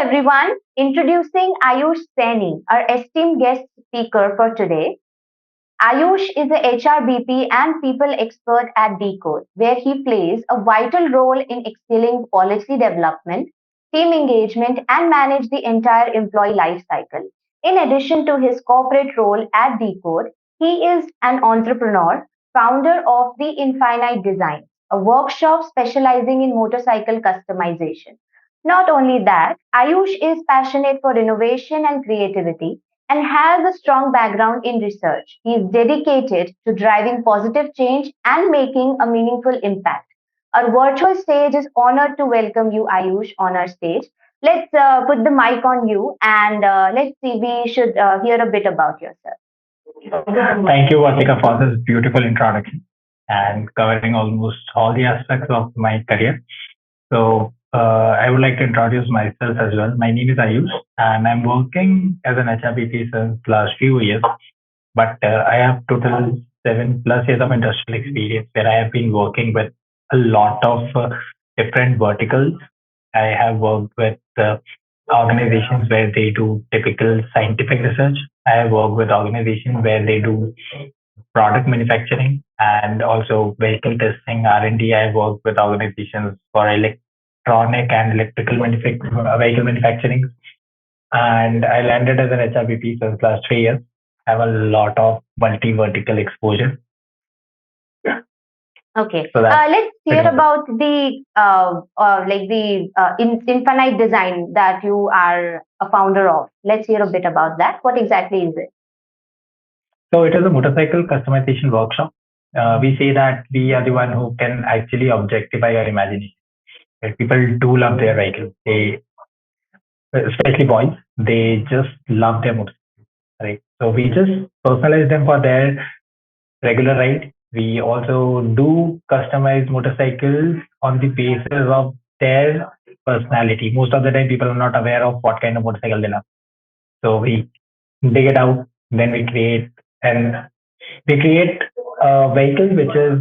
everyone. Introducing Ayush Saini, our esteemed guest speaker for today. Ayush is a HRBP and people expert at Decode, where he plays a vital role in excelling policy development, team engagement, and manage the entire employee life cycle. In addition to his corporate role at Decode, he is an entrepreneur, founder of The Infinite Design, a workshop specializing in motorcycle customization. Not only that, Ayush is passionate for innovation and creativity and has a strong background in research. He is dedicated to driving positive change and making a meaningful impact. Our virtual stage is honored to welcome you, Ayush, on our stage. Let's put the mic on you and let's see, we should hear a bit about yourself. Thank you, Vatika, for this beautiful introduction and covering almost all the aspects of my career. I would like to introduce myself as well. My name is Ayush, and I'm working as an HRBP since last few years. But I have total 7+ years of industrial experience where I have been working with a lot of different verticals. I have worked with organizations where they do typical scientific research. I have worked with organizations where they do product manufacturing and also vehicle testing, R&D. I have worked with organizations for electronic and electrical vehicle manufacturing. And I landed as an HRBP since last 3 years. I have a lot of multi-vertical exposure. Okay, So that's let's hear pretty much it. about the infinite design that you are a founder of. Let's hear a bit about that. What exactly is it? So it is a motorcycle customization workshop. We say that we are the one who can actually objectify our imagination. Right? People do love their vehicles. Especially boys, they just love their motorcycles. Right? So we just personalize them for their regular ride. We also do customize motorcycles on the basis of their personality. Most of the time, people are not aware of what kind of motorcycle they love. So we dig it out, then and we create a vehicle which is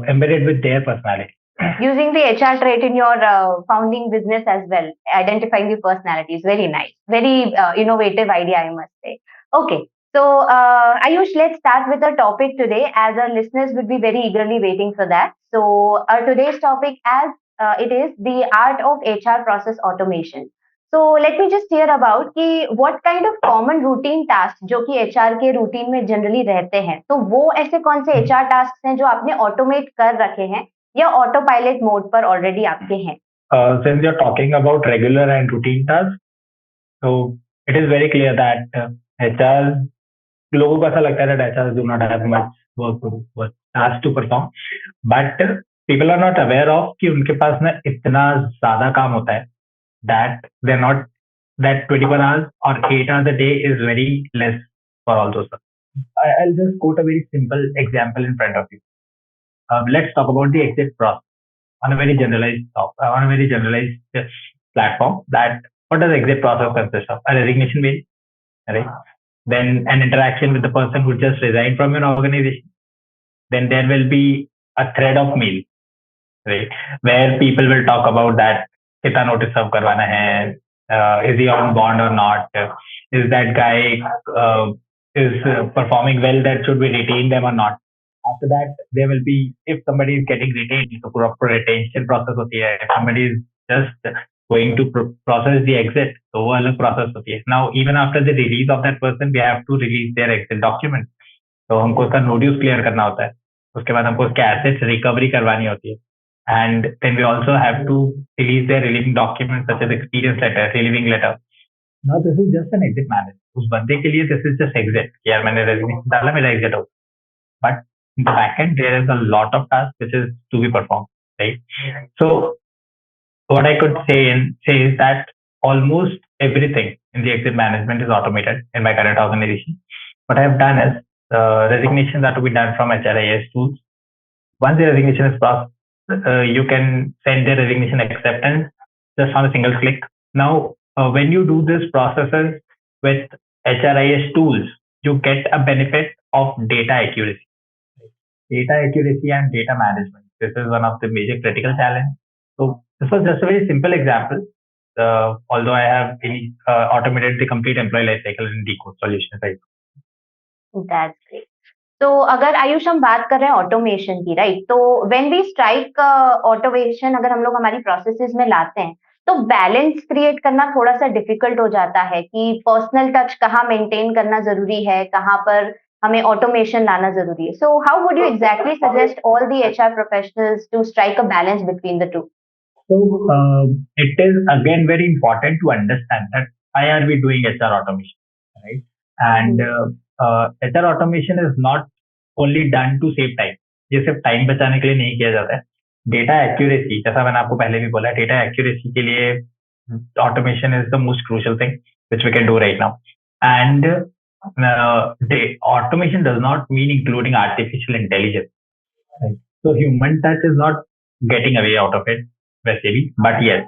embedded with their personality. Using the HR trait in your founding business as well, identifying the personalities. Very nice. Very innovative idea, I must say. Okay. So, Ayush, let's start with the topic today, as our listeners would be very eagerly waiting for that. So, our today's topic, as it is the art of HR process automation. So, let me just hear about कि what kind of common routine tasks जो कि HR के routine में generally रहते हैं, तो वो ऐसे कौन से HR tasks हैं जो आपने automate कर रखे हैं या ऑटो पायलट मोड पर ऑलरेडी आपके हैं? Since you're talking about regular and routine tasks, so it is very clear that HR लोगों को ऐसा लगता है that HR do not have much work to do, work tasks to perform, but people are not aware of कि उनके पास ना इतना ज्यादा काम होता है that they're not that 24 hours or 8 hours a day is very less for all those stuff. I'll just quote a very simple example in front of you. Let's talk about the exit process on a very generalized platform. That what does exit process consist of? A resignation mail, right? Then an interaction with the person who just resigned from your organization. Then there will be a thread of mail, right? Where people will talk about that कितना notice serve करवाना है, is he on bond or not, is that guy is performing well, that should we retain them or not. After that, there will be, if somebody is getting retained, so proper retention process होती है. If somebody is just going to process the exit, so वो अलग process होती है. Now, even after the release of that person, we have to release their exit document. तो हमको उसका notice clear करना होता है. उसके बाद हमको उसके assets रिकवरी करवानी होती है. And then we also have to release their relieving documents such as experience letter, relieving letter. Now this is just an exit management. उस बंदे के लिए this is just exit. कि यार मैंने resignation डाला, मेरा exit हो. But in the back end, there is a lot of tasks which is to be performed, right? So what I could say is that almost everything in the exit management is automated in my current organization. What I have done is resignations are to be done from HRIS tools. Once the resignation is processed, you can send the resignation acceptance just on a single click. Now, when you do this processes with HRIS tools, you get a benefit of data accuracy. Data accuracy and data management. This is one of the major critical challenges. So this was just a very simple example. although I have automated the complete employee life cycle in Deqode solution, right? That's great. तो अगर आयुष हम बात कर रहे हैं automation की, right? तो when we strike automation अगर हम लोग हमारी प्रोसेसेस में लाते हैं, तो बैलेंस क्रिएट करना थोड़ा-सा डिफिकल्ट हो जाता है कि पर्सनल टच कहाँ मेंटेन करना ज़रूरी है, कहाँ पर हमें ऑटोमेशन लाना ज़रूरी है। So how would you exactly suggest all the HR professionals to strike a balance between the two? So it is again very important to understand that why are we doing HR automation, right? And HR automation is not only done to save time. ये सिर्फ time बचाने के लिए नहीं किया जाता है. Data accuracy, जैसा मैंने आपको पहले भी बोला, डेटा एक्यूरेसी के लिए automation is the most crucial thing which we can do right now. And the automation does not mean including artificial intelligence. Right? So human touch is not getting away out of it, basically. But yes,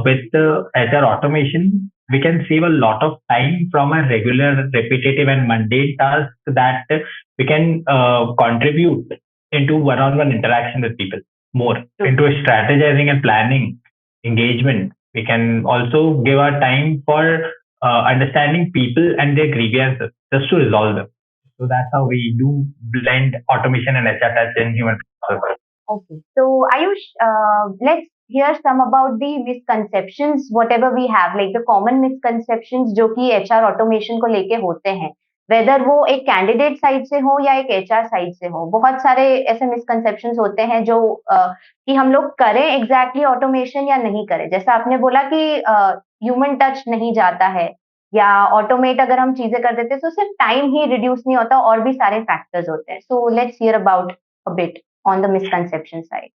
with the HR automation, we can save a lot of time from a regular, repetitive, and mundane task that we can contribute into one-on-one interaction with people more, into strategizing and planning, engagement. We can also give our time for understanding people and their grievances just to resolve them. So that's how we do blend automation and HR touch in human processes. Okay. So, Ayush, let's hear some about the misconceptions, whatever we have, like the common misconceptions जो कि HR automation को लेके होते हैं, whether वो एक candidate side से हो या एक HR साइड से हो, बहुत सारे ऐसे मिसकंसेप्शंस होते हैं जो कि हम लोग करें एग्जैक्टली ऑटोमेशन या नहीं करें। जैसा आपने बोला कि ह्यूमन टच नहीं जाता है या ऑटोमेट अगर हम चीजें कर देते हैं तो सिर्फ टाइम ही रिड्यूस नहीं होता, और भी सारे फैक्टर्स होते हैं। So let's hear about a bit on the misconception side.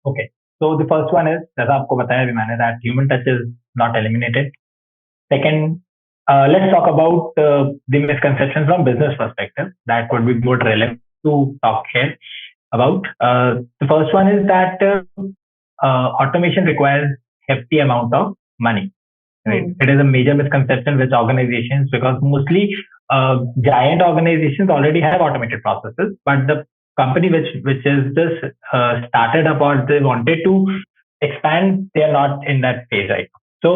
Okay. So the first one is, जैसा आपको बताया भी मैंने, that human touch is not eliminated. Second, let's talk about the misconceptions from business perspective. That would be more relevant to talk here about. The first one is that automation requires hefty amount of money. Right? It is a major misconception which organizations, because mostly giant organizations already have automated processes, but the company which is just started up or they wanted to expand, they are not in that phase right now. So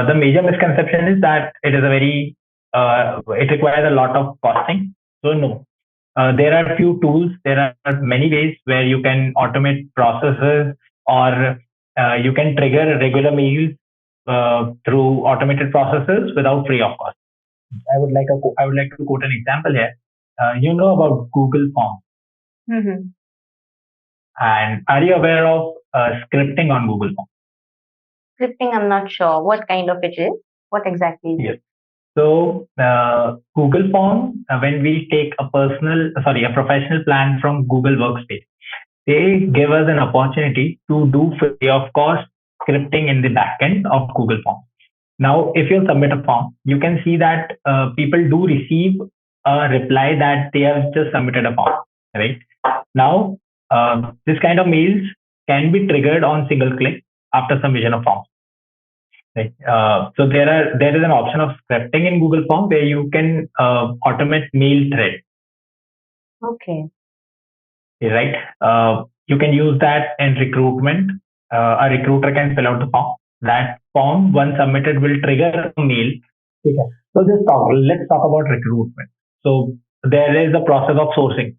the major misconception is that it is a very it requires a lot of costing. So no, there are few tools. There are many ways where you can automate processes, or you can trigger regular meals through automated processes without free of cost. I would like to quote an example here. You know about Google Forms. Mm-hmm. And are you aware of scripting on Google Forms? Scripting, I'm not sure what kind of it is. What exactly is it? Yes. So Google Forms, when we take a professional plan from Google Workspace, they give us an opportunity to do free of cost scripting in the backend of Google Forms. Now, if you submit a form, you can see that people do receive a reply that they have just submitted a form, right? Now, this kind of mails can be triggered on single click after submission of forms. Right? So there is an option of scripting in Google Form where you can automate mail thread. Okay. Right. You can use that in recruitment. A recruiter can fill out the form. That form, once submitted, will trigger a mail. Okay. So let's talk about recruitment. So there is a process of sourcing.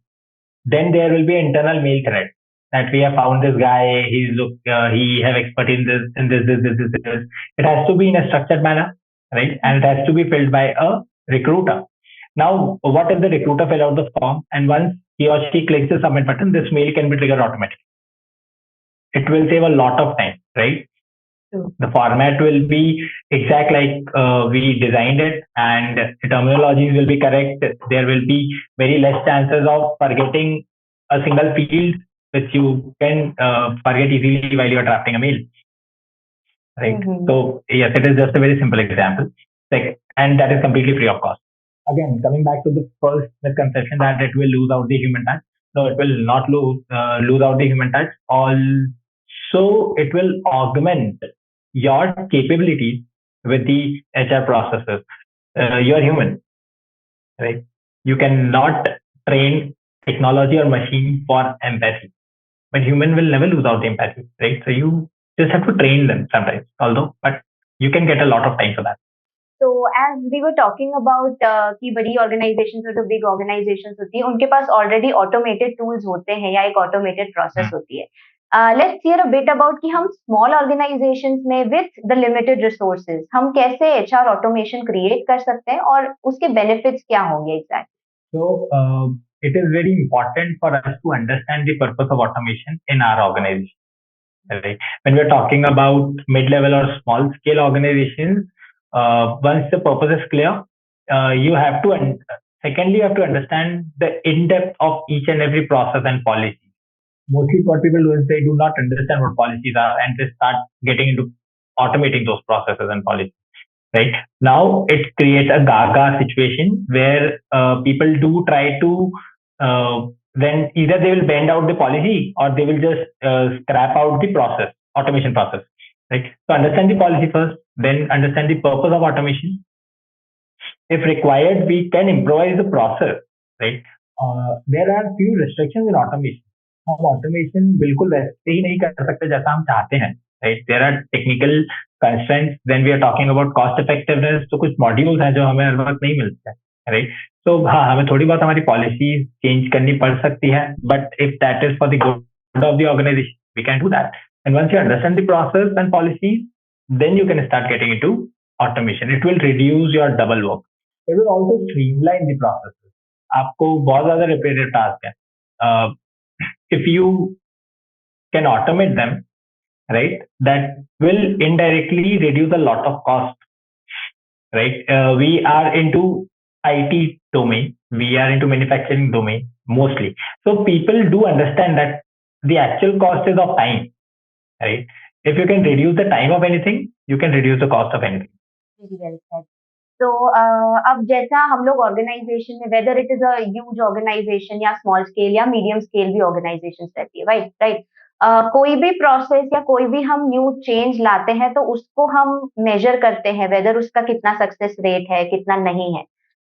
Then there will be an internal mail thread that we have found this guy. He have expertise in this. It has to be in a structured manner, right? And it has to be filled by a recruiter. Now, what if the recruiter fill out the form, and once he or she clicks the submit button, this mail can be triggered automatically. It will save a lot of time, right? The format will be exact like we designed it, and the terminologies will be correct. There will be very less chances of forgetting a single field which you can forget easily while you are drafting a mail. Right. Mm-hmm. So yes, it is just a very simple example, and that is completely free of cost. Again, coming back to the first misconception that it will lose out the human touch. No, it will not lose out the human touch. Also, it will augment your capabilities with the HR processes. You're human, right? You cannot train technology or machine for empathy, but human will never lose out the empathy, right? So you just have to train them sometimes. But you can get a lot of time for that. तो as we were talking about कि बड़ी organisation और जो big organisation होती है उनके पास already automated tools होते हैं या एक ऑटोमेटेड प्रोसेस Hmm. होती है. Let's hear a bit about कि हम स्मॉल ऑर्गेनाइजेशंस में विद द लिमिटेड रिसोर्सेज हम कैसे एचआर ऑटोमेशन क्रिएट कर सकते हैं और उसके बेनिफिट्स क्या होंगे exact. So it is very important for us to understand the purpose of automation in our organization. Right? When we're talking about mid-level or small-scale organizations, once the purpose is clear, you have to, secondly, you have to understand the in-depth of each and every process and policy. Mostly what people do is they do not understand what policies are and they start getting into automating those processes and policies. Right now, it creates a gaga situation where people do try to then either they will bend out the policy or they will just scrap out the process, automation process. Right. So understand the policy first, then understand the purpose of automation. If required, we can improvise the process. Right. There are few restrictions in automation. हम automation बिल्कुल वैसे ही नहीं कर सकते जैसा हम चाहते हैं. Right. There are technical constraints. Then we are talking about cost effectiveness. तो कुछ मॉड्यूल्स हैं जो हमें हर वक्त नहीं मिलते हैं. राइट. तो हाँ, हमें थोड़ी बहुत हमारी पॉलिसी चेंज करनी पड़ सकती है, but if that is for the good of the organisation we can do that. And once you understand the process and policies, then you can start getting into automation. It will reduce your double work. It will also streamline the processes. आपको बहुत ज्यादा repetitive task है. If you can automate them, right, that will indirectly reduce a lot of cost. Right. We are into IT domain. We are into manufacturing domain mostly. So people do understand that the actual cost is of time. Right. If you can reduce the time of anything, you can reduce the cost of anything. Very well said. तो अब जैसा हम लोग organisation में whether it is a huge organisation या small scale या medium scale भी organisation रहती है, राइट राइट. कोई भी प्रोसेस या कोई भी हम न्यू चेंज लाते हैं तो उसको हम मेजर करते हैं वेदर उसका कितना सक्सेस रेट है कितना नहीं है.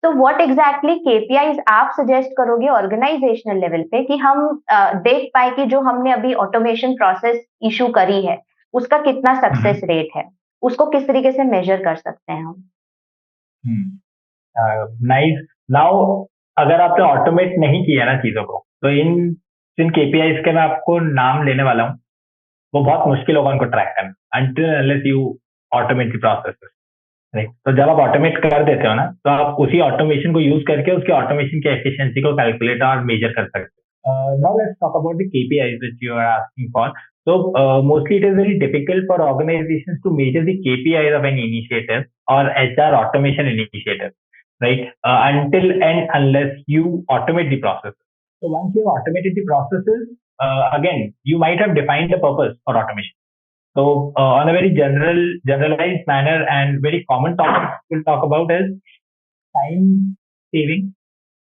तो व्हाट एग्जैक्टली केपीआईज आप सजेस्ट करोगे ऑर्गेनाइजेशनल लेवल पे कि हम देख पाए कि जो हमने अभी ऑटोमेशन प्रोसेस इशू करी है उसका कितना सक्सेस रेट है, उसको किस तरीके से मेजर कर सकते हैं हम. नाइस. नाउ अगर आपने ऑटोमेट नहीं किया ना चीजों को, तो इन जिन केपीआईज के मैं आपको नाम लेने वाला हूँ वो बहुत मुश्किल होगा उनको ट्रैक करना until unless you automate the processes. Right? तो जब आप ऑटोमेट कर देते हो ना, तो आप उसी ऑटोमेशन को यूज करके उसके ऑटोमेशन की एफिशिएंसी को कैलकुलेट और मेजर कर सकते हो. Now let's talk about the KPIs which you are asking for. So mostly it is very difficult for organizations to measure the KPIs of an initiative or HR automation initiative, right? Until and unless you automate the process. So once you have automated the processes, again, you might have defined the purpose for automation. So on a very generalized manner and very common topic we'll talk about is time saving,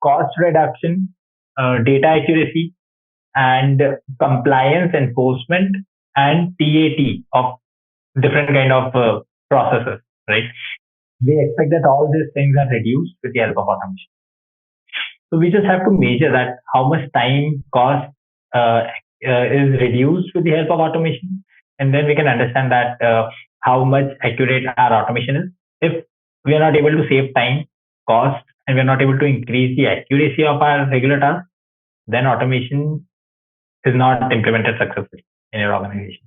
cost reduction, data accuracy, and compliance enforcement and TAT of different kind of processes, right? We expect that all these things are reduced with the help of automation. So we just have to measure that how much time cost is reduced with the help of automation, and then we can understand that how much accurate our automation is. If we are not able to save time, cost, and we are not able to increase the accuracy of our regular tasks, then automation is not implemented successfully in your organization.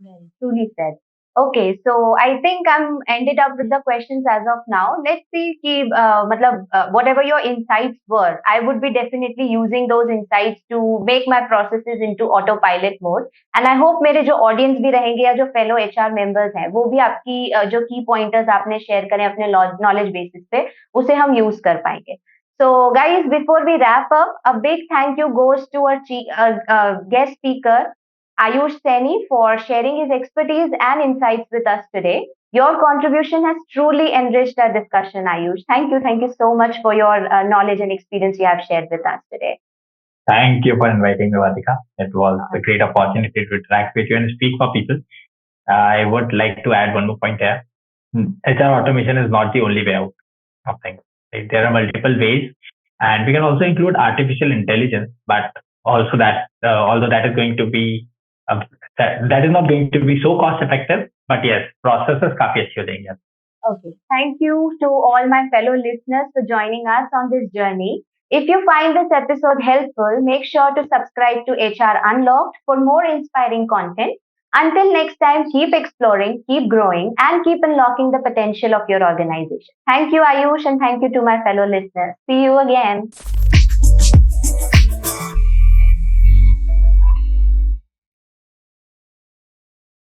Well, truly said. Okay, so I think I'm ended up with the questions as of now. Let's see कि मतलब whatever your insights were, I would be definitely using those insights to make my processes into autopilot mode. And I hope मेरे जो audience भी रहेंगे या जो fellow HR members हैं, वो भी आपकी जो key pointers आपने share करें अपने knowledge basis पे, उसे हम use कर पाएंगे. So, guys, before we wrap up, a big thank you goes to our guest speaker, Ayush Saini, for sharing his expertise and insights with us today. Your contribution has truly enriched our discussion, Ayush. Thank you. Thank you so much for your knowledge and experience you have shared with us today. Thank you for inviting me, Vatika. It was a great opportunity to interact with you and speak for people. I would like to add one more point here. HR automation is not the only way out of things. Right? There are multiple ways, and we can also include artificial intelligence, but also that, although that is going to be that is not going to be so cost effective, but yes, processes काफी अच्छी हो जाएंगी. Okay. Thank you to all my fellow listeners for joining us on this journey. If you find this episode helpful, make sure to subscribe to HR Unlocked for more inspiring content. Until next time, keep exploring, keep growing, and keep unlocking the potential of your organization. Thank you, Ayush, and thank you to my fellow listeners. See you again.